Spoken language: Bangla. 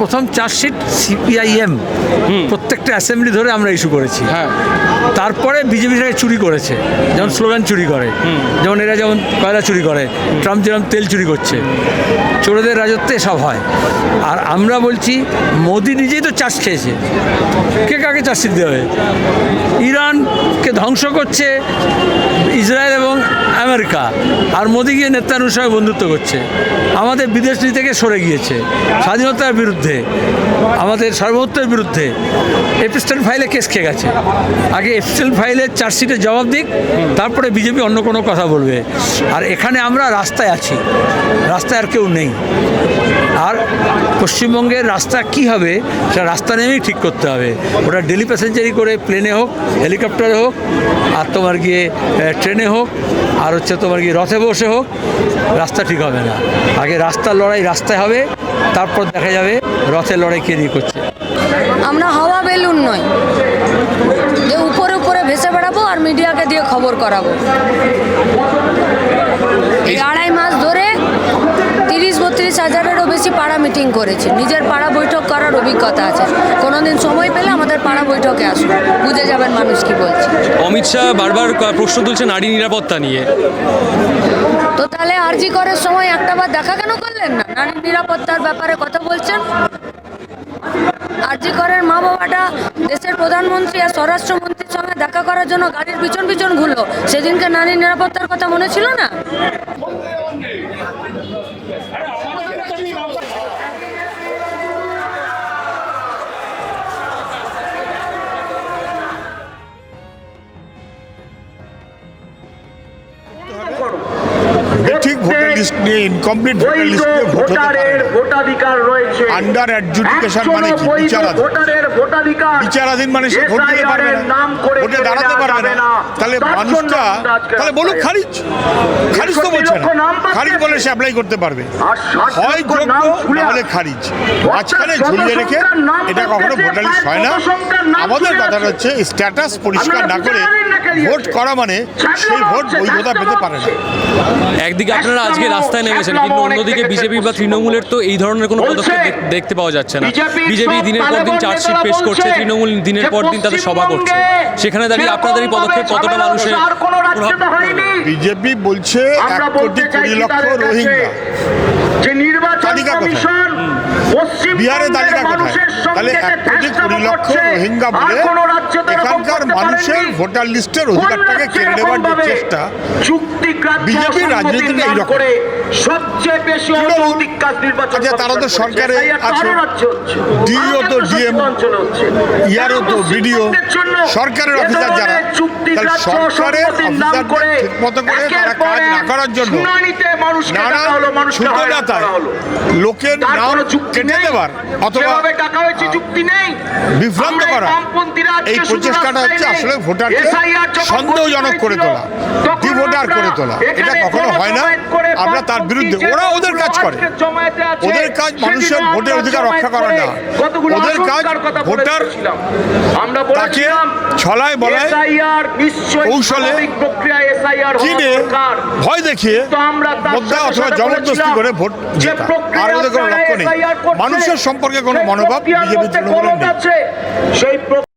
প্রথম চার্জশিট সিপিআইএম প্রত্যেকটা অ্যাসেম্বলি ধরে আমরা ইস্যু করেছি। হ্যাঁ, তারপরে বিজেপিটাকে চুরি করেছে, যেমন স্লোগান চুরি করে, যেমন এরা যেমন কয়লা চুরি করে, ট্রাম্প যেমন তেল চুরি করছে, চোরদের রাজত্বে সব হয়। আর আমরা বলছি মোদি নিজেই তো চার্জ খেয়েছে, কে কাকে চার্জশিট দেবে? ইরানকে ধ্বংস করছে ইসরায়েল এবং আমেরিকা, আর মোদি গিয়ে নেতানুর সঙ্গে বন্ধুত্ব করছে। আমাদের বিদেশ নীতি থেকে সরে গিয়েছে, স্বাধীনতার বিরুদ্ধে, আমাদের সার্বভৌমত্বের বিরুদ্ধে। এপিস্টেল ফাইলে কেস খেয়ে গেছে, আগে এপিস্টেল ফাইলের চার্জশিটের জবাব দিক, তারপরে বিজেপি অন্য কোনো কথা বলবে। আর এখানে আমরা রাস্তায় আছি, রাস্তায় আর কেউ নেই। আর পশ্চিমবঙ্গের রাস্তা কি হবে সেটা রাস্তা নেমেই ঠিক করতে হবে। ওটা ডেলি প্যাসেঞ্জারি করে, প্লেনে হোক, হেলিকপ্টারে হোক, আর তোমার গিয়ে ট্রেনে হোক, আর হচ্ছে তোমার গিয়ে রথে বসে হোক, রাস্তা ঠিক হবে না। আগে রাস্তার লড়াই রাস্তায় হবে, তারপর দেখা যাবে রথের লড়াই কে দিয়ে করছে। আমরা হাওয়া বেলুন নয় যে উপরে উপরে ভেসে বেড়াবো আর মিডিয়াকে দিয়ে খবর করাবো। এই 2.5 মাস ধরে 30-32 হাজারেরও বেশি পাড়া মিটিং করেছে, নিজের পাড়া বৈঠক করার অভিজ্ঞতা আছে। কোনোদিন সময় পেলে আমাদের পাড়া বৈঠকে আসুন, বুঝে যাবেন মানুষ কি বলছে। অমিত শাহ বারবার প্রশ্ন তুলছে নারী নিরাপত্তা নিয়ে। তো তাহলে আরজি করার সময় একটাবার দেখা কেন করলেন না? নারী নিরাপত্তার ব্যাপারে কথা বলছেন। আরজি করের মা বাবাটা দেশের প্রধানমন্ত্রী আর স্বরাষ্ট্রমন্ত্রীর সঙ্গে দেখা করার জন্য গাড়ির পিছন পিছন ঘুরলো, সেদিনকে নারী নিরাপত্তার কথা মনে ছিল না? ঠিক ভোটার লিস্ট নিয়ে, ইনকমপ্লিট ভোটার লিস্ট নিয়ে ভোট হতে পারে না। ভোটাধিকার রয়েছে। আন্ডার অ্যাডজুডিকেশন মানে কি? বিচারাধীন মানে সে ভোট দিতে পারবে না, ভোটে দাঁড়াতে পারবে না। তাহলে মানুষটা তাহলে বলুক খারিজ, খারিজ তো বলছে না, খারিজ বলে সে অ্যাপ্লাই করতে পারবে। হয় যোগ্য নাহলে খারিজ, মাঝখানে ঝুলিয়ে রেখে এটা কখনো ভোটার লিস্ট হয় না। আমাদের কথা হচ্ছে স্ট্যাটাস পরিষ্কার না করে ভোট করা মানে সেই ভোট বৈধতা পেতে পারে না। একদিকে আপনারা আজকে রাস্তায় নেমেছেন, কিন্তু অন্যদিকে বিজেপি বা তৃণমূলের তো এই ধরনের কোনো পদক্ষেপ দেখতে পাওয়া যাচ্ছে না। বিজেপি দিনের পর দিন চার্জশিট পেশ করছে, তৃণমূল দিনের পর দিন তাদের সভা করছে। সেখানে দাঁড়িয়ে আপনাদের এই পদক্ষেপ কতটা মানুষের বিজেপি বলছে 1,20,00,000 রোহিঙ্গা, তালিকা কোথায়? বিহারে তালিকা কোথায়? তাহলে 1,20,00,000 রোহিঙ্গা বলে এখানকার মানুষের ভোটার লিস্টের অধিকারটাকে কেড়ে নেওয়ার যে চেষ্টা, বিজেপির রাজনীতিটা এইরকম। আচ্ছা, তারা তো সরকারে আছে, ডিও তো ডিএম, ইয়ারও তো বিডিও, সরকারের অফিসার যারা, তাহলে সরকারের অফিসারদের ঠিক মতো করে তারা কাজ না করার জন্য নানা ছুতোনাতায় লোকের নাম কেটে দেওয়ার অথবা বিভ্রান্ত করা, এই প্রচেষ্টাটা হচ্ছে আসলে ভোটারকে সন্দেহজনক করে তোলা, ডিভোটার করে তোলা। এটা কখনো হয় না, আমরা তার বিরুদ্ধে। ওরা ওদের কাজ করে, ওদের কাজ মানুষের ভোটের অধিকার রক্ষা করা না, ওদের কাজ ভোটার তাকে ছলায় বলায় কৌশলে কিনে ভয় দেখিয়ে মধ্যে অথবা জবরদস্তি করে ভোট জেতা। আর ওদের কোনো লক্ষ্য নেই, মানুষের সম্পর্কে কোনো মনোভাব বিজেপি তৃণমূলের নেই।